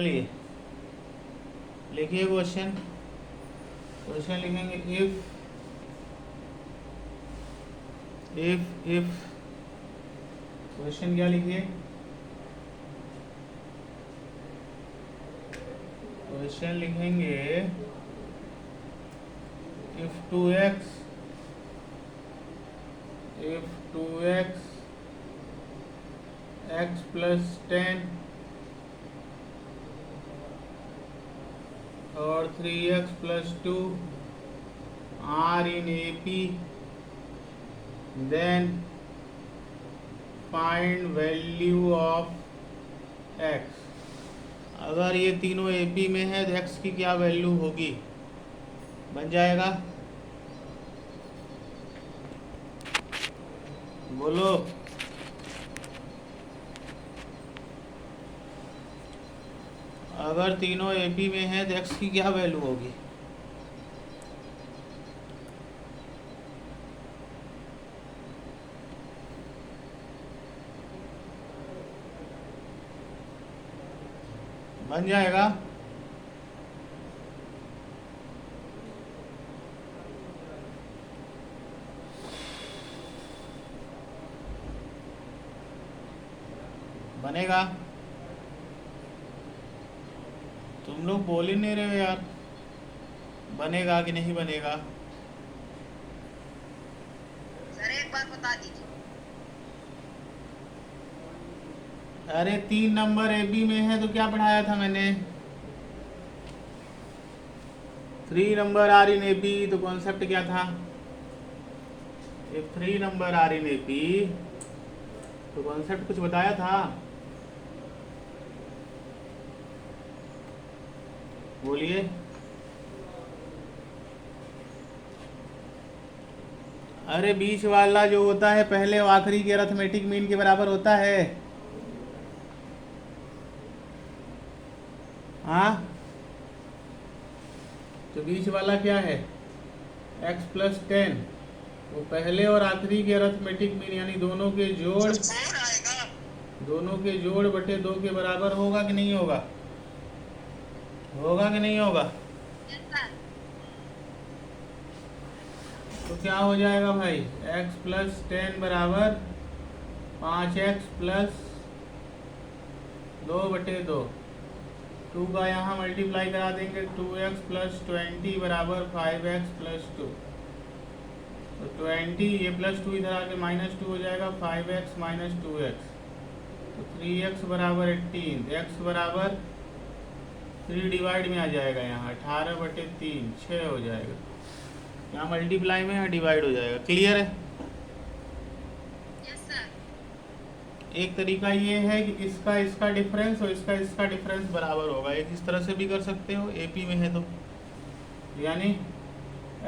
चलिए लिखिए question. Question लिखेंगे इफ क्वेश्चन क्या लिखिए? क्वेश्चन लिखेंगे if 2x x plus 10 और 3x plus 2 are in AP, then find value of x। अगर ये तीनों AP में है तो x की क्या वैल्यू होगी? बन जाएगा? बोलो। अगर तीनों AP में है तो x की क्या वैल्यू होगी? बन जाएगा? बनेगा? तुम लोग बोल ही नहीं रहे हो यार, बनेगा कि नहीं बनेगा? सर एक बार बता दीजिए। अरे 3 नंबर AB में है तो क्या पढ़ाया था मैंने? 3 नंबर आर इन AP, तो कॉन्सेप्ट क्या था? if 3 number are in AP तो कॉन्सेप्ट कुछ बताया था? बोलिए। अरे बीच वाला जो होता है पहले और आखिरी के अरिथमेटिक मीन के बराबर होता है। हाँ, तो बीच वाला क्या है? x प्लस 10, वो पहले और आखिरी के अरिथमेटिक मीन यानी दोनों के जोड़ बटे 2 के बराबर होगा कि नहीं होगा? होगा कि नहीं होगा? तो क्या हो जाएगा भाई? x प्लस 10 बराबर 5x प्लस 2 बटे 2। 2 का यहाँ मल्टीप्लाई करा देंगे, 2x प्लस 20 बराबर 5x प्लस 2। तो 20 ये प्लस 2 इधर आके -2 हो जाएगा, 5x माइनस 2x। तो 3x बराबर 18, x बराबर 3 डिवाइड में आ जाएगा, यहाँ 18 बटे 3 6 हो जाएगा। यहाँ मल्टीप्लाई में यहाँ डिवाइड हो जाएगा। क्लियर है? एक तरीका ये है कि इसका डिफरेंस और इसका डिफरेंस बराबर होगा। एक इस तरह से भी कर सकते हो, AP में है तो, यानी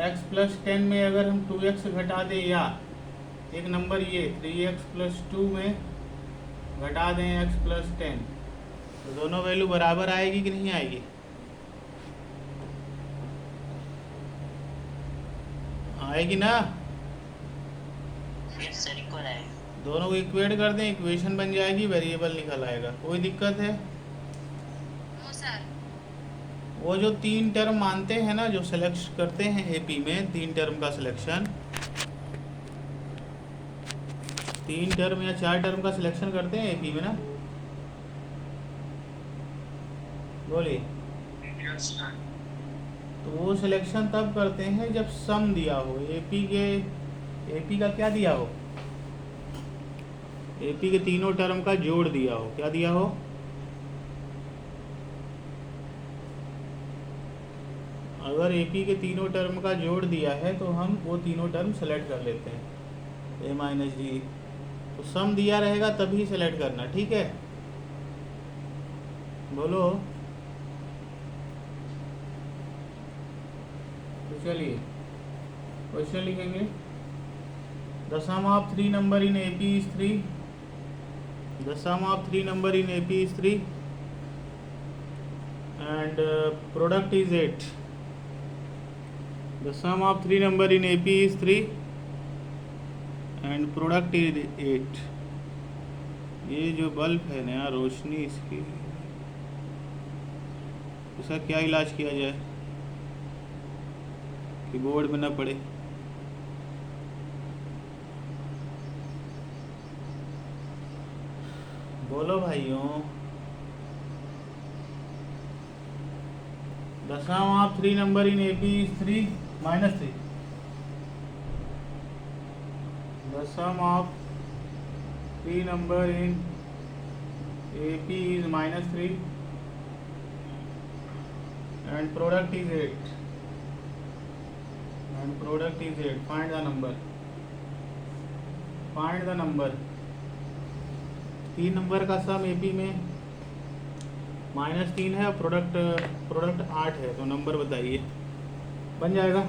x प्लस 10 में अगर हम 2x घटा दें, या एक नंबर ये 3x प्लस 2 में घटा दें x प्लस 10, तो दोनों वैल्यू बराबर आएगी कि नहीं आएगी? आएगी ना? दोनों को इक्वेट कर दें, इक्वेशन बन जाएगी, वेरिएबल निकल आएगा। कोई दिक्कत है? वो जो 3 टर्म मानते हैं ना, जो सेलेक्ट करते हैं AP में 3 टर्म का सिलेक्शन, 3 टर्म या 4 टर्म का सिलेक्शन करते हैं AP में ना, बोलिए। तो वो सिलेक्शन तब करते हैं जब सम दिया हो, AP का क्या दिया हो? AP के तीनों टर्म का जोड़ दिया हो। क्या दिया हो? अगर AP के तीनों टर्म का जोड़ दिया है तो हम वो तीनों टर्म सेलेक्ट कर लेते हैं, A माइनस जी। तो सम दिया रहेगा तभी सेलेक्ट करना, ठीक है? बोलो। तो चलिए क्वेश्चन लिखेंगे। The sum of 3 number in AP is 3. The sum of 3 number in AP is 3 and product is 8. The sum of 3 number in AP is 3 and product is 8. ये जो बल्ब है ना, रोशनी इसकी इसका क्या इलाज किया जाए कि बोर्ड में ना पड़े? बोलो भाइयों। The sum of three number in AP is 3 minus 3. The sum of three number in AP is minus 3 and product is 8. And product is 8. Find the number. Find the number. 3 number का सम AP में -3 है और product 8 है, तो number बताइए। बन जाएगा?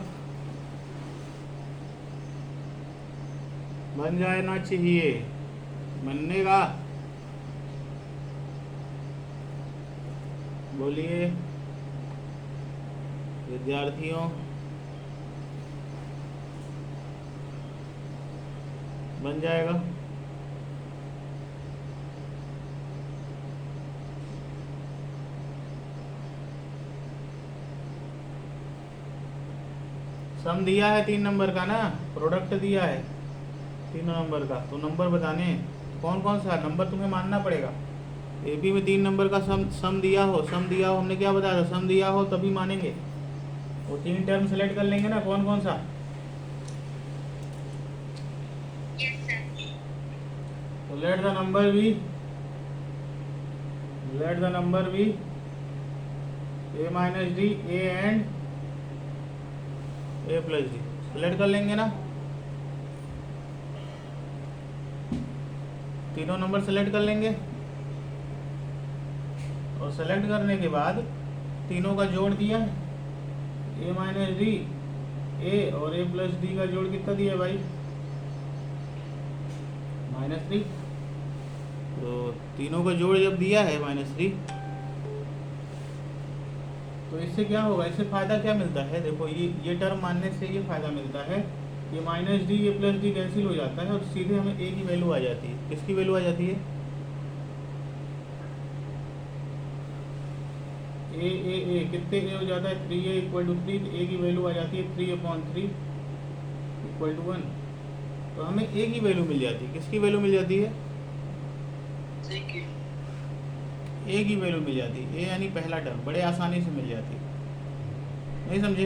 बन जाना चाहिए। बनने का बोलिए विद्यार्थियों। बन जाएगा? सम दिया है 3 नंबर का ना, प्रोडक्ट दिया है 3 नंबर का, तो नंबर बताने कौन कौन सा नंबर तुम्हें मानना पड़ेगा। एपी में 3 नंबर का सम दिया हो, हमने क्या बताया था, सम दिया हो तभी मानेंगे। वो 3 टर्म सेलेक्ट कर लेंगे ना, कौन कौन सा। तो let the number be a minus d a and a plus d select कर लेंगे ना। तीनों नंबर सेलेक्ट कर लेंगे और सेलेक्ट करने के बाद तीनों का जोड़ दिया, ए माइनस डी ए और ए प्लस डी का जोड़ कितना दिया भाई, -3। तो तीनों का जोड़ जब दिया है -3, तो इससे क्या होगा, इससे फ़ायदा क्या मिलता है। देखो ये टर्म मानने से ये फ़ायदा मिलता है, ये -d ये प्लस डी कैंसिल हो जाता है और सीधे हमें ए की वैल्यू आ जाती है। किसकी वैल्यू आ जाती है, ए कितने ए हो जाता है, 3a = 3, ए की वैल्यू आ जाती है 3/3 = 1। तो हमें ए की वैल्यू मिल जाती है। किसकी वैल्यू मिल जाती है, ए की वैल्यू मिल जाती है। ए यानी पहला टर्म बड़े आसानी से मिल जाती है। नहीं समझे?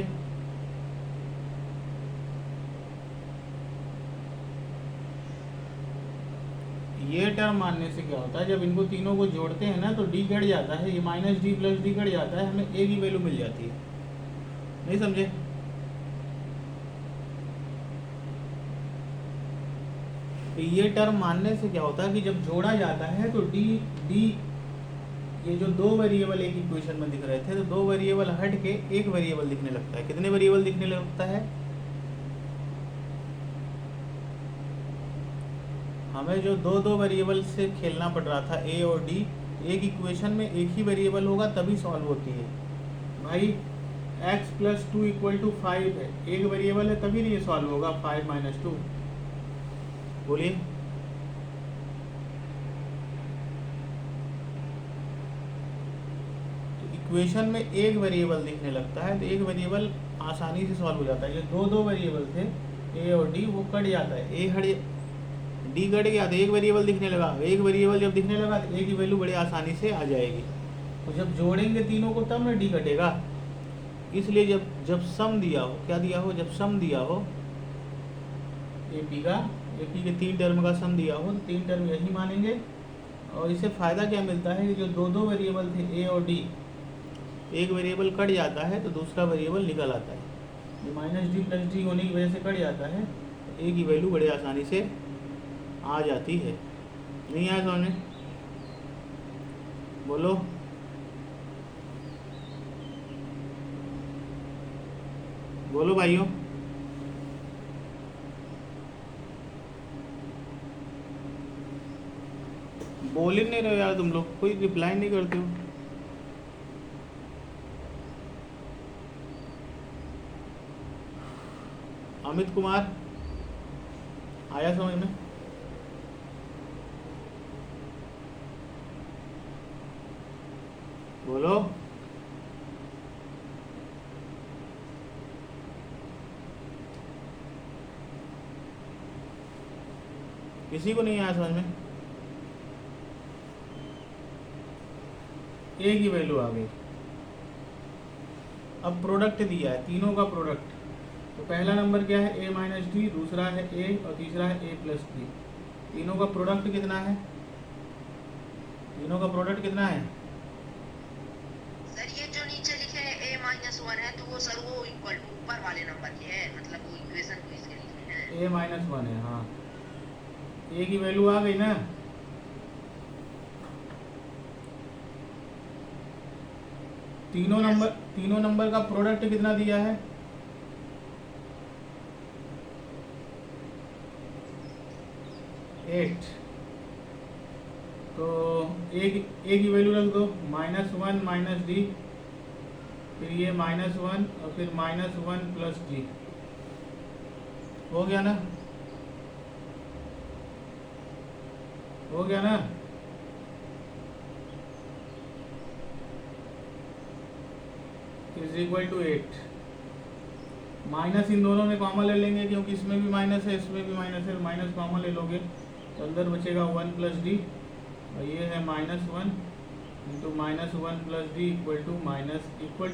ये टर्म मानने से क्या होता है, जब इनको तीनों को जोड़ते हैं ना तो डी कट जाता है, ये -d + d कट जाता है, हमें ए की वैल्यू मिल जाती है। नहीं समझे? तो ये टर्म मानने से क्या होता है कि जब जोड़ा जाता है तो डी ये जो 2 वेरिएबल एक इक्वेशन में दिख रहे थे, तो 2 वेरिएबल हट के एक वेरिएबल दिखने लगता है। कितने वेरिएबल दिखने लगता है, हमें जो 2 वेरिएबल से खेलना पड़ रहा था ए और डी, एक इक्वेशन में एक ही वेरिएबल होगा तभी सॉल्व होती है भाई। x + 2 = 5 है, एक वेरिएबल है तभी नहीं सॉल्व होगा 5 - 2। बोलिए। इक्वेशन में एक वेरिएबल दिखने लगता है तो एक वेरिएबल आसानी से सॉल्व हो जाता है। जो 2 वेरिएबल थे ए और डी वो कट जाता है, डी कट गया तो एक वेरिएबल दिखने लगा। एक वेरिएबल जब दिखने लगा तो ए की वैल्यू बड़े आसानी से आ जाएगी। तो जब जोड़ेंगे तीनों को तब ना डी कटेगा। इसलिए जब सम दिया हो, क्या दिया हो, जब सम दिया हो एपी के 3 टर्म का सम दिया हो तो 3 टर्म यही मानेंगे। और इससे फ़ायदा क्या मिलता है कि जो 2 वेरिएबल थे ए और डी, एक वेरिएबल कट जाता है तो दूसरा वेरिएबल निकल आता है। ये -d + d होने की वजह से कट जाता है, तो ए की वैल्यू बड़े आसानी से आ जाती है। नहीं आया समझ? बोलो। बोलो भाइयों। बोल ही नहीं रहे यार तुम लोग, कोई रिप्लाई नहीं करते हो। अमित कुमार आया समझ में? बोलो। किसी को नहीं आया समझ में? ए की वैल्यू आ गई। अब प्रोडक्ट दिया है, तीनों का प्रोडक्ट। तो पहला नंबर क्या है? ए माइनस डी, दूसरा है ए और तीसरा है ए प्लस डी। तीनों का प्रोडक्ट कितना है? तीनों का प्रोडक्ट कितना है? सर ये जो नीचे लिखे हैं a-1 है, तो वो सर वो इक्वल टू ऊपर वाले नंबर के है, मतलब वो इक्वेशन को इसके लिखे हैं। a-1 है, हाँ। ए की वैल्यू आ गई ना? तीनों नंबर का प्रोडक्ट कितना दिया है? 8। तो ए की वैल्यू रख दो -1 माइनस डी, फिर ये -1 और फिर -1 प्लस डी। हो गया ना? हो गया ना? Is equal to 8। माइनस इन दोनों में कॉमन ले लेंगे, क्योंकि इसमें भी माइनस है, इसमें भी माइनस है। माइनस कॉमन ले लोगे तो अंदर बचेगा 1 प्लस डी, और ये है -1 into -1 plus d equal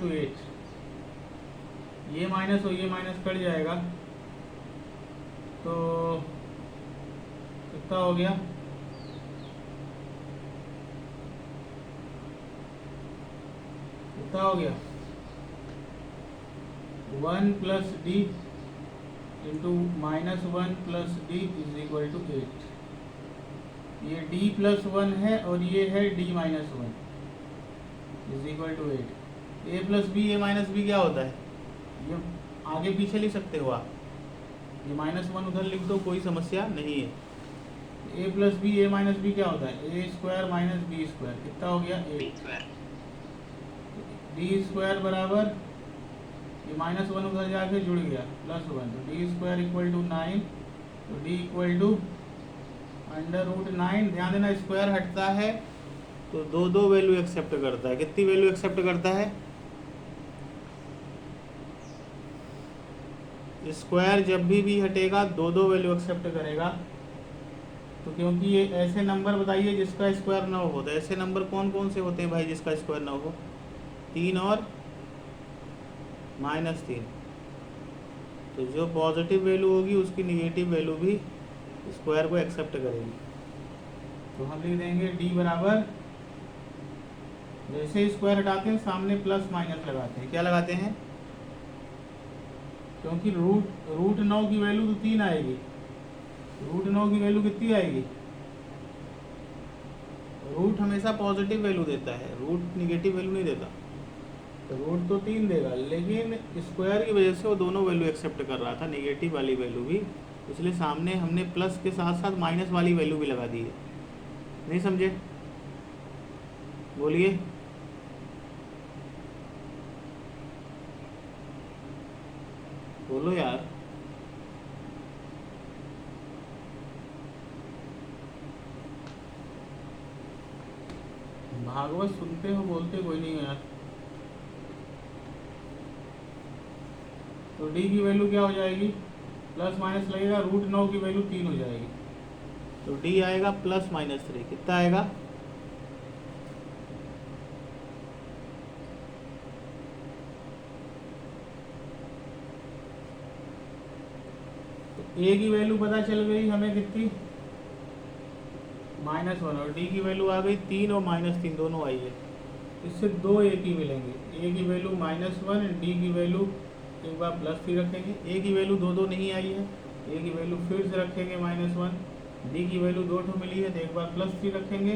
to 8। ये माइनस और ये माइनस कट जाएगा, तो कितना हो गया? कितना हो गया? 1 plus d into -1 plus d is equal to 8। ये d प्लस 1 है और ये है d minus 1 is equal to 8। a plus b, a minus b क्या होता है? ये आगे पीछे लिख सकते हो आप, ये -1 उधर लिख दो, कोई समस्या नहीं है। a plus b, a minus b क्या होता है? A square minus b square. कितना हो गया? 8। डी स्क्वायर बराबर, ये -1 उधर जाके जुड़ गया, +1, तो डी स्क्वायर इक्वल टू 9। तो डी इक्वल टू √9। ध्यान देना, स्क्वायर हटता है तो दो वैल्यू एक्सेप्ट करता है। कितनी वैल्यू एक्सेप्ट करता है? स्क्वायर जब भी हटेगा दो वैल्यू एक्सेप्ट करेगा। तो क्योंकि ये ऐसे नंबर बताइए जिसका स्क्वायर ना हो, तो ऐसे नंबर कौन कौन से होते हैं भाई जिसका स्क्वायर ना हो? 3 और -3। तो जो पॉजिटिव वैल्यू होगी उसकी निगेटिव वैल्यू भी स्क्वायर को एक्सेप्ट करेगी। तो हम लिख देंगे d बराबर, जैसे स्क्वायर हटाते हैं सामने प्लस माइनस लगाते हैं। क्या लगाते हैं? क्योंकि रूट 9 की वैल्यू तो 3 आएगी। रूट 9 की वैल्यू कितनी आएगी? रूट हमेशा पॉजिटिव वैल्यू देता है, रूट निगेटिव वैल्यू नहीं देता। तो रूट तो 3 देगा, लेकिन स्क्वायर की वजह से वो दोनों वैल्यू एक्सेप्ट कर रहा था, निगेटिव वाली वैल्यू भी, इसलिए सामने हमने प्लस के साथ साथ माइनस वाली वैल्यू भी लगा दी है। नहीं समझे? बोलिए। बोलो यार। भागवत सुनते हो, बोलते कोई नहीं यार। तो d की वैल्यू क्या हो जाएगी? प्लस माइनस लगेगा, √9 की वैल्यू 3 हो जाएगी। तो d आएगा +-3। कितना आएगा? तो a की वैल्यू पता चल गई हमें कितनी? -1, और d की वैल्यू आ गई 3 और -3 दोनों आई है। इससे 2 a की मिलेंगे। a की वैल्यू -1, d की वैल्यू एक बार +3 रखेंगे। a की वैल्यू 2 नहीं आई है, a की वैल्यू फिर से रखेंगे -1। d की वैल्यू 2 मिली है, तो एक बार +3 रखेंगे,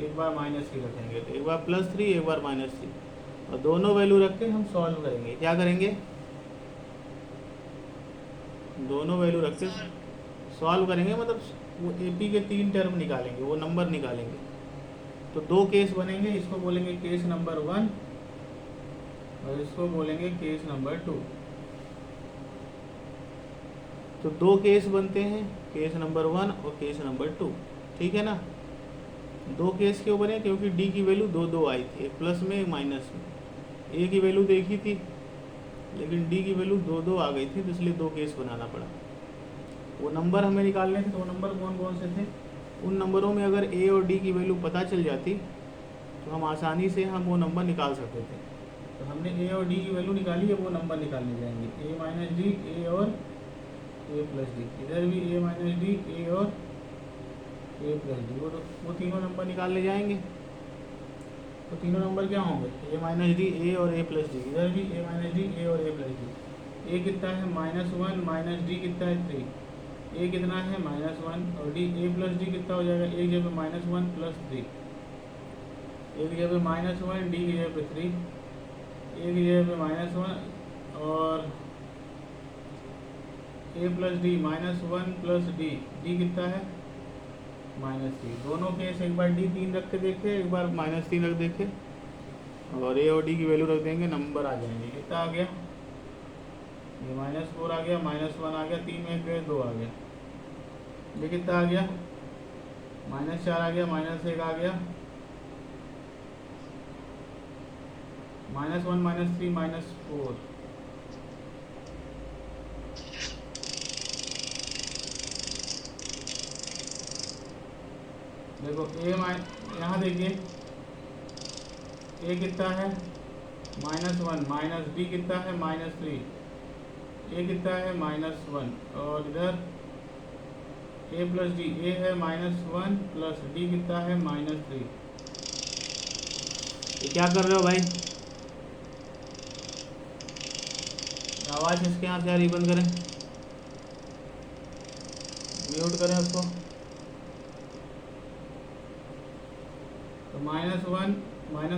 एक बार -3 रखेंगे। तो एक बार +3, एक बार -3, और दोनों वैल्यू रख के हम सॉल्व करेंगे। क्या करेंगे? दोनों वैल्यू रख के सॉल्व करेंगे, मतलब वो AP के 3 टर्म निकालेंगे, वो नंबर निकालेंगे। तो 2 केस बनेंगे, इसको बोलेंगे केस नंबर 1 और इसको बोलेंगे केस नंबर 2। तो 2 केस बनते हैं, केस नंबर 1 और केस नंबर 2। ठीक है ना? 2 केस क्यों बने? क्योंकि d की वैल्यू 2 आई थी, एक प्लस में एक माइनस में। a की वैल्यू देखी थी, लेकिन d की वैल्यू 2 आ गई थी, तो इसलिए 2 केस बनाना पड़ा। वो नंबर हमें निकालने थे, तो वो नंबर कौन कौन से थे, उन नंबरों में अगर ए और डी की वैल्यू पता चल जाती तो हम आसानी से हम वो नंबर निकाल सकते थे। तो हमने ए और डी की वैल्यू निकाली है, वो नंबर निकालने जाएंगे, ए माइनस डी, ए और ए प्लस डी। इधर भी ए माइनस डी, ए और ए प्लस डी, वो तीनों नंबर निकालने जाएंगे। तो तीनों नंबर क्या होंगे, ए माइनस डी, ए और ए प्लस डी। इधर भी ए माइनस डी, ए और ए प्लस डी। ए कितना है -1, माइनस डी कितना है 3, ए कितना है -1 और डी, ए प्लस डी कितना हो जाएगा, ए की जगह -1 प्लस 3, ए की जगह -1, डी की जगह 3, ए की जगह -1 और A plus D, -1 plus D, D कितना है -3। दोनों केस एक बार डी 3 रख के देखे, एक बार -3 रख देखे, और ए और डी की वैल्यू रख देंगे, नंबर आ जाएंगे। कितना आ गया, ये -4 आ गया, -1 आ गया, 3 में गए 2 आ गया। ये कितना आ गया, -4 आ गया, -1 आ गया, -1 -3 -4। देखो यहाँ देखिए ए कितना है -1, माइनस डी कितना है -3, ए कितना है -1 और इधर ए प्लस डी, ए है -1 प्लस डी कितना है -3। ये क्या कर रहे हो भाई, आवाज़ इसके यहाँ से आ रही, बंद करें, म्यूट करें उसको। तो -1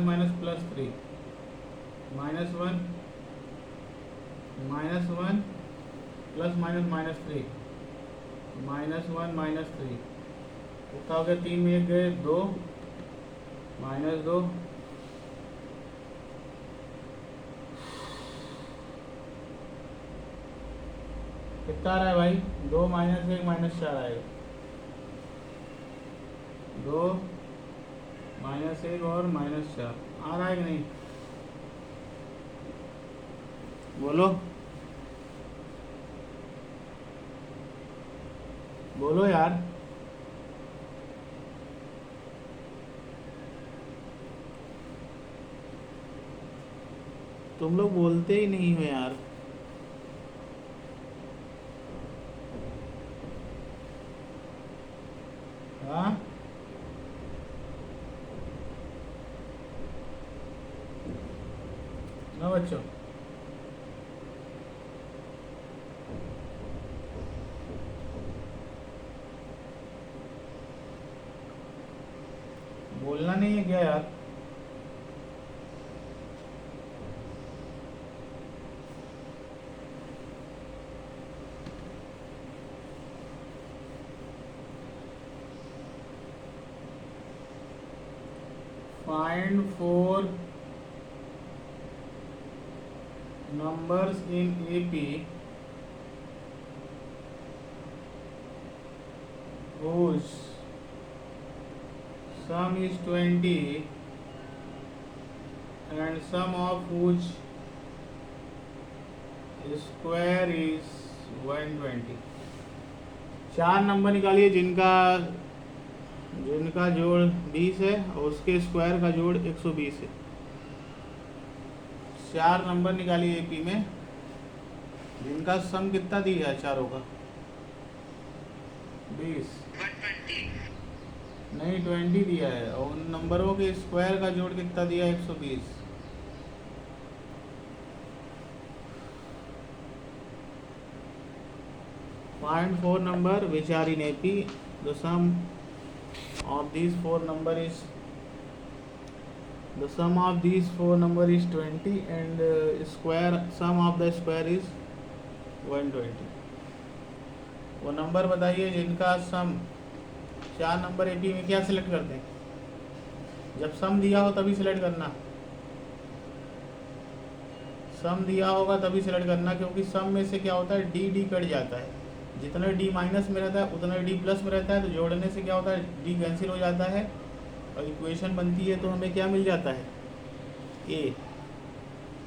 माइनस प्लस 3, -1 प्लस -3, -1 -3 कितना हो गया, 3 में गए 2, -2, कितना आ रहा है भाई, 2 -1 -4 आएगा, 2 -1 और -4 आ रहा है कि नहीं, बोलो बोलो यार। तुम लोग बोलते ही नहीं हो यार। हाँ, ना बच्चों, बोलना नहीं है क्या यार। Find 4 numbers in AP whose sum is 20 and sum of whose square is 120। 4 number निकालिए जिनका जोड़ 20 है और उसके स्क्वायर का जोड़ 120 है। 4 नंबर निकालिए एपी में जिनका सम कितना दिया है, चारों का 20 नहीं 20 दिया है, और उन नंबरों के स्क्वायर का जोड़ कितना दिया है, 120। Find 4 number which are in AP. The sum of these 4 number is 20 and sum of the square is 120। वो नंबर बताइए जिनका सम, 4 नंबर एपी में क्या सिलेक्ट करते हैं, जब सम दिया हो तभी सिलेक्ट करना, सम दिया होगा तभी सिलेक्ट करना, क्योंकि सम में से क्या होता है, डी कट जाता है, जितना डी माइनस में रहता है उतना डी प्लस में रहता है, तो जोड़ने से क्या होता है, डी कैंसिल हो जाता है और इक्वेशन बनती है, तो हमें क्या मिल जाता है, ए।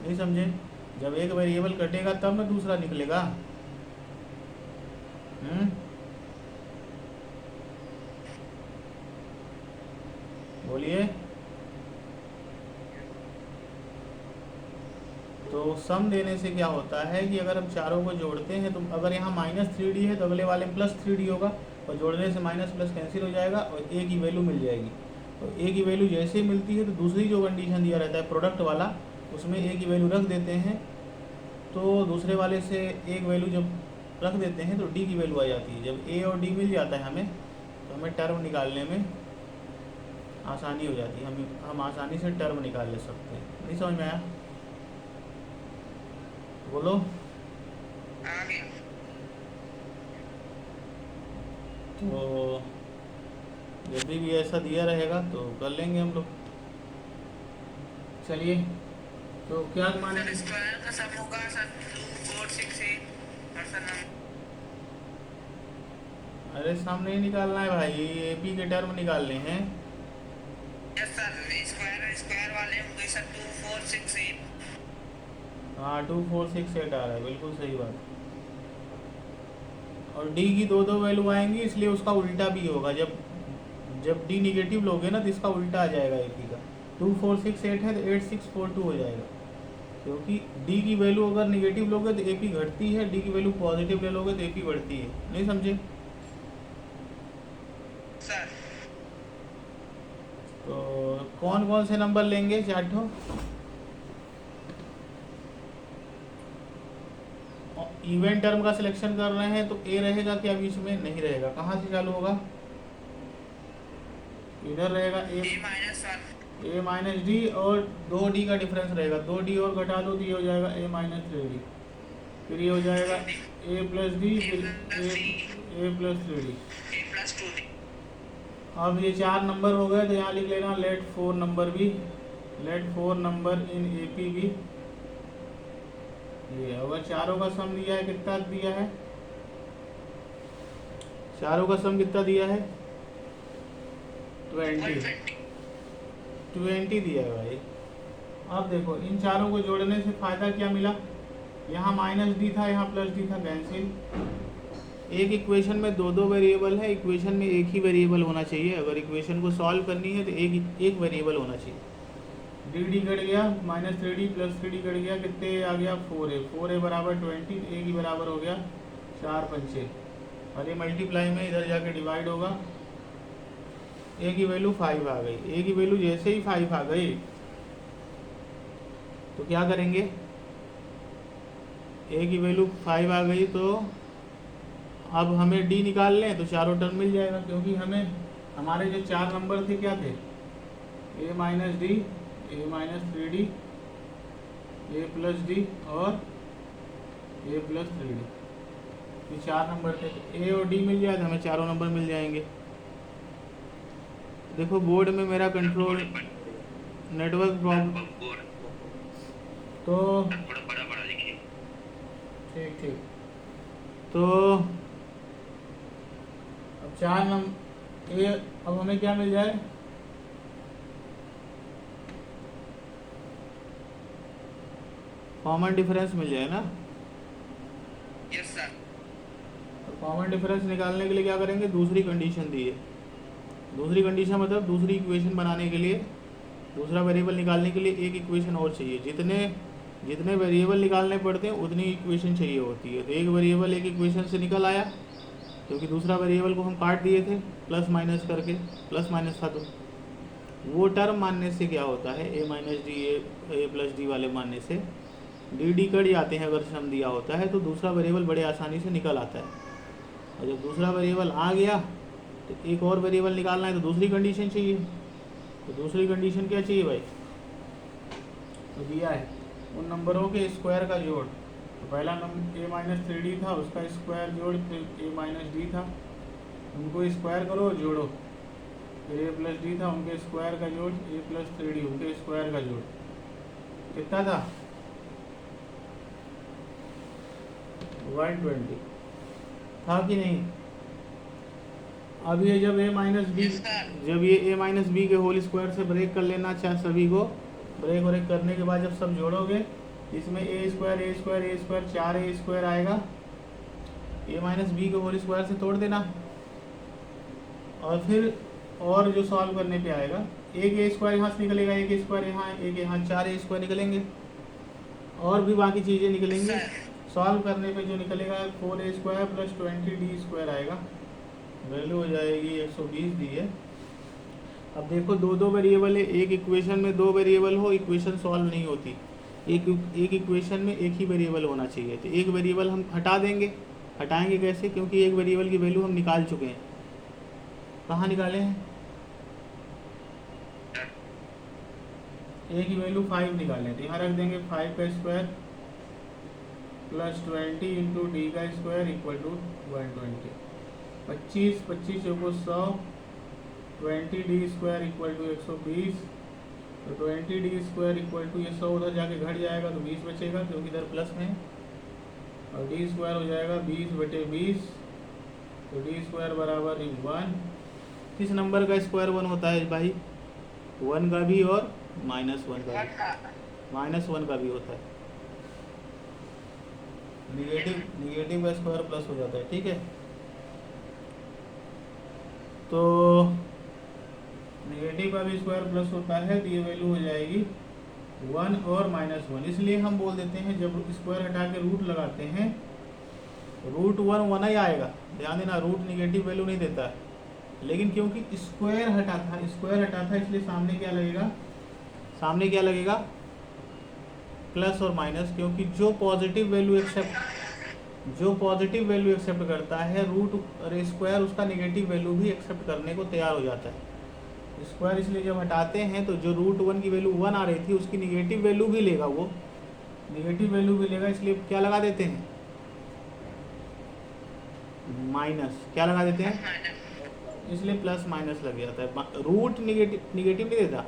नहीं समझे, जब एक वेरिएबल कटेगा तब ना दूसरा निकलेगा। बोलिए। तो सम देने से क्या होता है कि अगर हम चारों को जोड़ते हैं तो अगर यहाँ -3D है तो अगले वाले में +3D होगा, और जोड़ने से माइनस प्लस कैंसिल हो जाएगा और ए की वैल्यू मिल जाएगी। तो ए की वैल्यू जैसे ही मिलती है तो दूसरी जो कंडीशन दिया रहता है प्रोडक्ट वाला, उसमें ए की वैल्यू रख देते हैं। तो दूसरे वाले से एक वैल्यू जब रख देते हैं तो डी की वैल्यू आ जाती है। जब ए और डी मिल जाता है हमें, तो हमें टर्म निकालने में आसानी हो जाती है। हम आसानी से टर्म निकाल ले सकते हैं। नहीं समझ में आया? बोलो। आ गया। तो जब भी ऐसा दिया रहेगा तो कर लेंगे हम लोग। चलिए, तो क्या माने? सर स्क्वायर का सम होगा सर 2 4 6 8 और सर नंबर। अरे सम नहीं निकालना है भाई, एपी के टर्म निकालने हैं। यस सर, स्क्वायर वाले होंगे सर 2 4 6 8। हाँ 2 4 6 8 आ रहा है, बिल्कुल सही बात। और डी की दो दो वैल्यू आएंगी, इसलिए उसका उल्टा भी होगा। जब डी निगेटिव लोगे ना तो इसका उल्टा आ जाएगा एपी का। 2 4 6 8 है तो 8 6 4 2 हो जाएगा, क्योंकि डी की वैल्यू अगर निगेटिव लोगे तो एपी घटती है, डी की वैल्यू पॉजिटिव ले लोगे तो एपी बढ़ती है। नहीं समझे? सर तो कौन कौन से नंबर लेंगे? चार्टो इवेंट टर्म का सिलेक्शन कर रहे हैं तो ए रहेगा क्या बीच में? नहीं रहेगा। कहाँ से चालू होगा? इधर रहेगा ए माइनस डी, और 2D का डिफरेंस रहेगा। 2D और घटा दो तो ये हो जाएगा A-3D, फिर ये हो जाएगा A प्लस डी, फिर A प्लस 3D। A+2D। अब ये 4 नंबर हो गए तो यहाँ लिख लेना लेट 4 नंबर भी, लेट 4 नंबर इन AP भी। ये अगर चारों का सम दिया है, कितना दिया है? चारों का सम कितना दिया है? 20 दिया है भाई। अब देखो इन चारों को जोड़ने से फायदा क्या मिला? यहाँ -D था, यहाँ +D था, कैंसिल। एक इक्वेशन में दो दो वेरिएबल है, इक्वेशन में एक ही वेरिएबल होना चाहिए। अगर इक्वेशन को सॉल्व करनी है तो एक वेरिएबल होना चाहिए। डी कट गया, -3D + 3D कट गया, कितने आ गया? 4A बराबर 20, ए की बराबर हो गया 4 पंचे, और ये मल्टीप्लाई में इधर जाके डिवाइड होगा। ए की वैल्यू 5 आ गई। ए की वैल्यू जैसे ही 5 आ गई तो क्या करेंगे? ए की वैल्यू 5 आ गई तो अब हमें डी निकाल लें तो चारों टर्म मिल जाएगा, क्योंकि हमारे जो 4 नंबर थे क्या थे? A-D, A-3D, A+D और A+3D। ये 4 नंबर थे, तो ए और डी मिल जाए तो हमें चारों नंबर मिल जाएंगे। देखो बोर्ड में मेरा कंट्रोल नेटवर्क प्रॉब्लम, तो ठीक। तो अब 4 नंबर ए, अब हमें क्या मिल जाए? कॉमन डिफरेंस मिल जाए ना। Yes sir. तो कॉमन डिफरेंस निकालने के लिए क्या करेंगे? दूसरी कंडीशन दी है। दूसरी कंडीशन मतलब दूसरी इक्वेशन बनाने के लिए, दूसरा वेरिएबल निकालने के लिए एक इक्वेशन और चाहिए। जितने वेरिएबल निकालने पड़ते हैं उतनी इक्वेशन चाहिए होती है। तो एक वेरिएबल एक इक्वेशन से निकल आया, क्योंकि दूसरा वेरिएबल को हम काट दिए थे प्लस माइनस करके, प्लस माइनस था। तो वो टर्म मानने से क्या होता है? A-D, A+D वाले मानने से डी कट जाते हैं। अगर सम दिया होता है तो दूसरा वेरिएबल बड़े आसानी से निकल आता है। और जब दूसरा वेरिएबल आ गया तो एक और वेरिएबल निकालना है तो दूसरी कंडीशन चाहिए। तो दूसरी कंडीशन क्या चाहिए भाई? तो दिया है उन नंबरों के स्क्वायर का जोड़। तो पहला नंबर A-3D था, उसका स्क्वायर जोड़, फिर A-D था, उनको स्क्वायर करो जोड़ो, फिर A+D था, उनके स्क्वायर का जोड़, A+3D उनके स्क्वायर का जोड़। कितना था? 120 था कि नहीं? अब ये जब A-B के होल स्क्वायर से ब्रेक कर लेना चाहे सभी को, ब्रेक करने के बाद जब सब जोड़ोगे, इसमें A स्क्वायर 4A आएगा। A-B के होल स्क्वायर से तोड़ देना, और फिर और जो सॉल्व करने पे आएगा एक ए स्क्वायर यहाँ से निकलेगा, एक ए स्क्वायर यहाँ, एक यहाँ, 4 ए स्क्वायर निकलेंगे और भी बाकी चीज़ें निकलेंगी। सॉल्व करने पे जो निकलेगा 4 ए स्क्वायर प्लस 20 डी स्क्वायर आएगा, वैल्यू हो जाएगी 120 दी है। अब देखो दो दो वेरिएबल है, एक इक्वेशन में दो वेरिएबल हो इक्वेशन सॉल्व नहीं होती, एक इक्वेशन में एक ही वेरिएबल होना चाहिए। तो एक वेरिएबल हम हटा देंगे, हटाएंगे कैसे, क्योंकि एक वेरिएबल की वैल्यू हम निकाल चुके हैं। कहाँ निकाले हैं, ए की वैल्यू 5 निकालें, तो यहाँ रख देंगे 5 का स्क्वायर प्लस 20 इंटू डी का स्क्वायर इक्वल टू 120। 25 25 चौको 100, 20 डी स्क्वायर इक्वल टू 120। तो 20 डी स्क्वायर इक्वल टू, ये 100 उधर जाके घट जाएगा तो 20 बचेगा क्योंकि इधर प्लस में है, और डी स्क्वायर हो जाएगा 20/20। तो डी स्क्वायर बराबर 1। किस नंबर का स्क्वायर 1 होता है भाई, 1 का भी और -1 का भी, -1 का भी होता है। निगेटिव का स्क्वायर प्लस हो जाता है, ठीक है। तो निगेटिव का भी स्क्वायर प्लस होता है, तो ये वैल्यू हो जाएगी 1 और -1। इसलिए हम बोल देते हैं जब स्क्वायर हटा के रूट लगाते हैं, रूट 1 ही आएगा। ध्यान देना, रूट निगेटिव वैल्यू नहीं देता है, लेकिन क्योंकि स्क्वायर हटा था इसलिए सामने क्या लगेगा, प्लस और माइनस, क्योंकि जो पॉजिटिव वैल्यू एक्सेप्ट करता है रूट और स्क्वायर उसका निगेटिव वैल्यू भी एक्सेप्ट करने को तैयार हो जाता है। स्क्वायर इसलिए जब हटाते हैं तो जो रूट 1 की वैल्यू 1 आ रही थी उसकी निगेटिव वैल्यू भी लेगा, वो निगेटिव वैल्यू भी लेगा, इसलिए क्या लगा देते हैं, माइनस। क्या लगा देते हैं, इसलिए प्लस माइनस लग जाता है। रूट निगेटिव नहीं देता,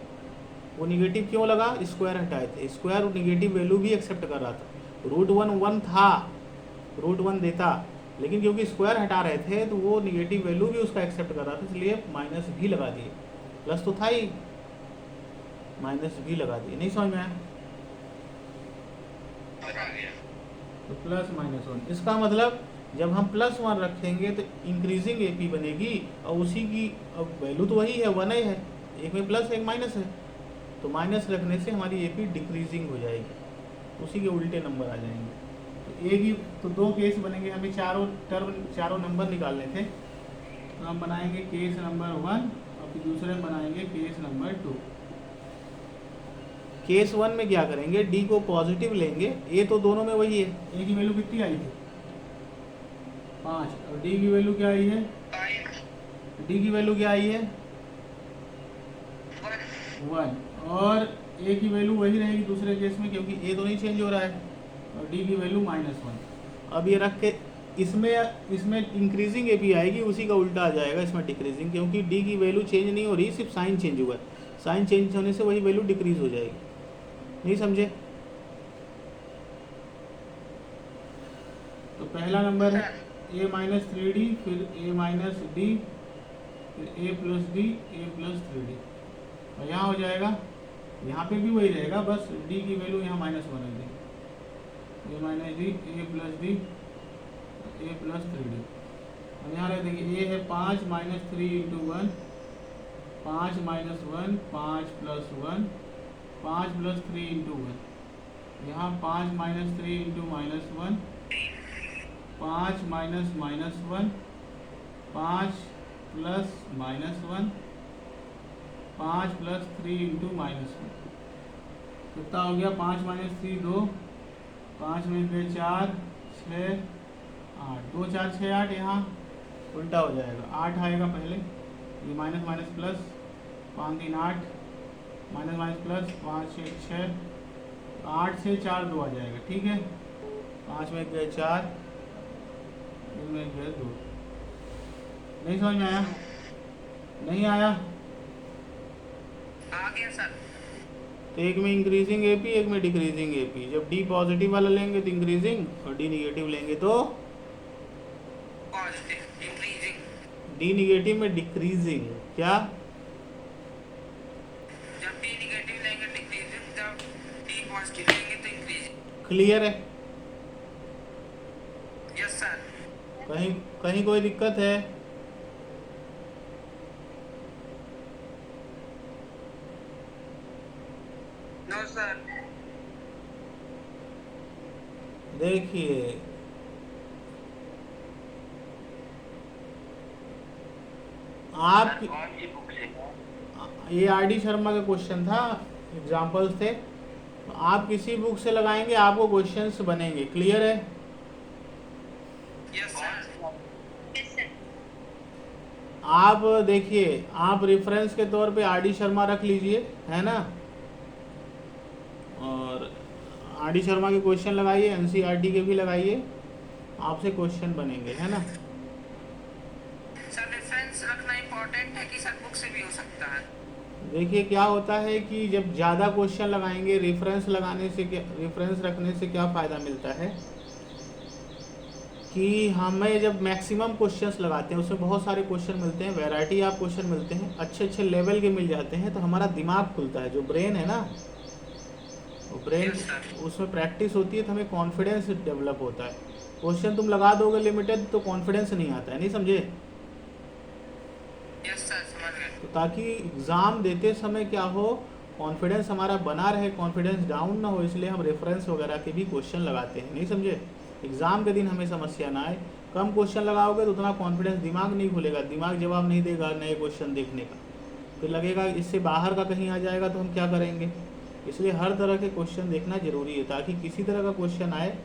वो निगेटिव क्यों लगा, स्क्वायर हटाए थे, स्क्वायर निगेटिव वैल्यू भी एक्सेप्ट कर रहा था। रूट 1 था, रूट 1 देता, लेकिन क्योंकि स्क्वायर हटा रहे थे तो वो निगेटिव वैल्यू भी उसका एक्सेप्ट कर रहा था, इसलिए माइनस भी लगा दिए। प्लस तो था ही, माइनस भी लगा दिए। नहीं समझ में आया, तो प्लस -1। इसका मतलब जब हम +1 रखेंगे तो इंक्रीजिंग एपी बनेगी, और उसी की अब वैल्यू तो वही है, 1 ही है, एक में प्लस एक माइनस है, तो माइनस रखने से हमारी एपी डिक्रीजिंग हो जाएगी, उसी के उल्टे नंबर आ जाएंगे। तो एक ही, तो दो केस बनेंगे, हमें चारों नंबर निकालने थे, तो हम बनाएंगे केस नंबर 1 और फिर दूसरे बनाएंगे केस नंबर 2। केस 1 में क्या करेंगे, डी को पॉजिटिव लेंगे, ए तो दोनों में वही है, ए की वैल्यू कितनी आई थी 5, और डी की वैल्यू क्या आई है, डी की वैल्यू क्या आई है 1, और ए की वैल्यू वही रहेगी दूसरे केस में, क्योंकि ए तो नहीं चेंज हो रहा है, और डी की वैल्यू -1। अब ये रख के इसमें इंक्रीजिंग एपी आएगी, उसी का उल्टा आ जाएगा इसमें डिक्रीजिंग, क्योंकि डी की वैल्यू चेंज नहीं हो रही, सिर्फ साइन चेंज हुआ है, साइन चेंज होने से वही वैल्यू डिक्रीज हो जाएगी। नहीं समझे, तो पहला नंबर है a - 3d, फिर a - d, फिर a + d, a + 3d, और यहाँ हो जाएगा, यहाँ पे भी वही रहेगा, बस d की वैल्यू यहाँ -1 रख देंगे, a - d, a + d, a + 3d, और यहाँ रख देंगे a है 5 - 3 × 1, 5 - 1, 5 + 1, 5 + 3 × 1, यहाँ 5 - 3 × -1, 5 - -1, 5 + -1, 5 + 3 × -1, कितना हो गया, 5 - 3 2, 5 में 2 4, 6 8, 2 4 6 8, यहाँ उल्टा हो जाएगा, 8 आएगा पहले, ये minus minus plus, 5 3 8, minus minus plus, 5 6 6, 8 से 4 2 आ जाएगा, ठीक है। 5 में गए 4, 2 में गए 2। नहीं समझ में आया, नहीं आया, आ गया सर। तो एक में इंक्रीजिंग एपी, एक में डिक्रीजिंग एपी। जब डी पॉजिटिव वाला लेंगे तो इंक्रीजिंग, और डी निगेटिव लेंगे तो पॉजिटिव, इंक्रीजिंग। डी निगेटिव में डिक्रीजिंग, क्या, जब डी निगेटिव लेंगे डिक्रीजिंग, जब डी पॉजिटिव लेंगे तो इंक्रीजिंग। क्लियर है, यस सर। कहीं कोई दिक्कत है, सर। देखिए आप, सर कौन सी बुक से? ये आर डी शर्मा का क्वेश्चन था, एग्जाम्पल्स थे, तो आप किसी बुक से लगाएंगे आपको क्वेश्चंस बनेंगे। क्लियर है? Yes sir. Yes sir. आप देखिए, आप रेफरेंस के तौर पे आर डी शर्मा रख लीजिए, है ना, और आर डी शर्मा के क्वेश्चन लगाइए, एन सी आर टी के भी लगाइए, आपसे क्वेश्चन बनेंगे, है ना। सर रेफरेंस रखना इम्पोर्टेंट है कि सर बुक से भी हो सकता है? देखिए क्या होता है कि जब ज़्यादा क्वेश्चन लगाएंगे, रेफरेंस लगाने से क्या, रेफरेंस रखने से क्या फ़ायदा मिलता है कि हमें जब मैक्सिमम क्वेश्चंस लगाते हैं उसमें बहुत सारे क्वेश्चन मिलते हैं, वैरायटी ऑफ क्वेश्चन मिलते हैं, अच्छे अच्छे लेवल के मिल जाते हैं, तो हमारा दिमाग खुलता है, जो ब्रेन है ना, वो ब्रेन, यस सर। उसमें प्रैक्टिस होती है तो हमें कॉन्फिडेंस डेवलप होता है। क्वेश्चन तुम लगा दोगे लिमिटेड तो कॉन्फिडेंस नहीं आता है, नहीं समझे। यस सर समझ गए। तो ताकि एग्ज़ाम देते समय क्या हो, कॉन्फिडेंस हमारा बना रहे, कॉन्फिडेंस डाउन ना हो, इसलिए हम रेफरेंस वगैरह के भी क्वेश्चन लगाते हैं, नहीं समझे। एग्ज़ाम के दिन हमें समस्या ना आए। कम क्वेश्चन लगाओगे तो उतना कॉन्फिडेंस दिमाग नहीं खुलेगा, दिमाग जवाब नहीं देगा नए क्वेश्चन देखने का, फिर लगेगा इससे बाहर का कहीं आ जाएगा तो हम क्या करेंगे। इसलिए हर तरह के क्वेश्चन देखना ज़रूरी है, ताकि किसी तरह का क्वेश्चन आए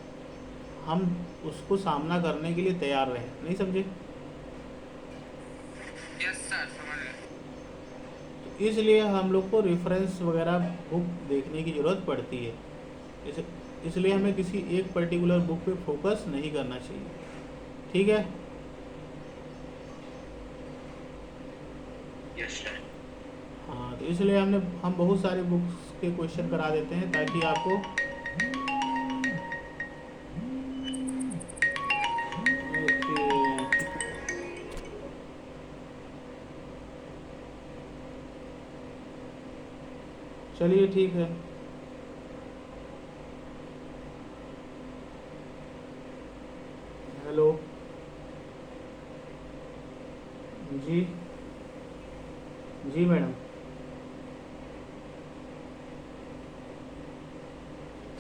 हम उसको सामना करने के लिए तैयार रहें, नहीं समझे। यस सर समझ गए। इसलिए हम लोग को रेफरेंस वगैरह बुक देखने की ज़रूरत पड़ती है। इस इसलिए हमें किसी एक पर्टिकुलर बुक पे फोकस नहीं करना चाहिए, ठीक है। Yes sir. हाँ, तो इसलिए हम बहुत सारे बुक्स के क्वेश्चन करा देते हैं ताकि आपको, ओके, चलिए ठीक है। हेलो जी, जी मैडम।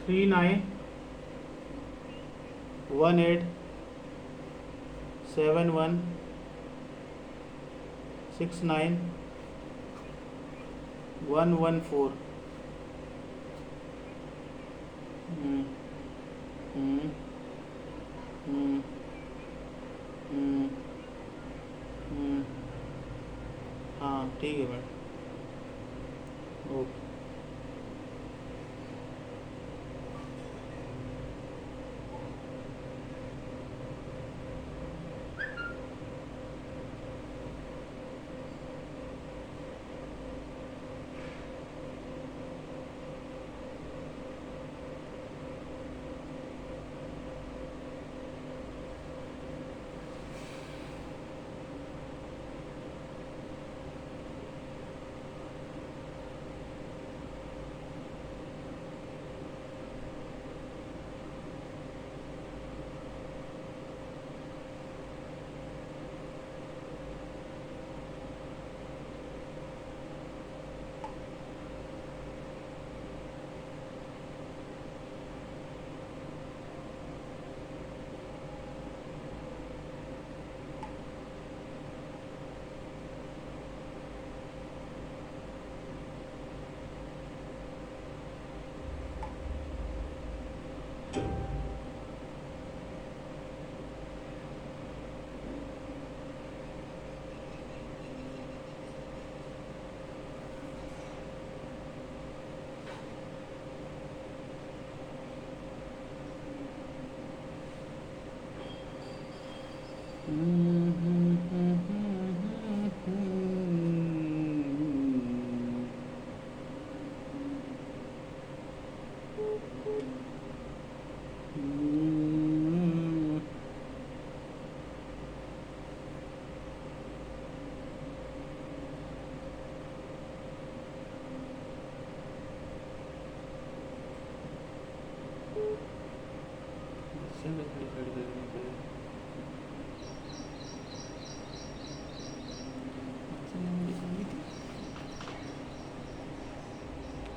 39187169114114। हम्म, हम्म, हम्म, हम्म, हम्म, हाँ ठीक है मैडम, ओके।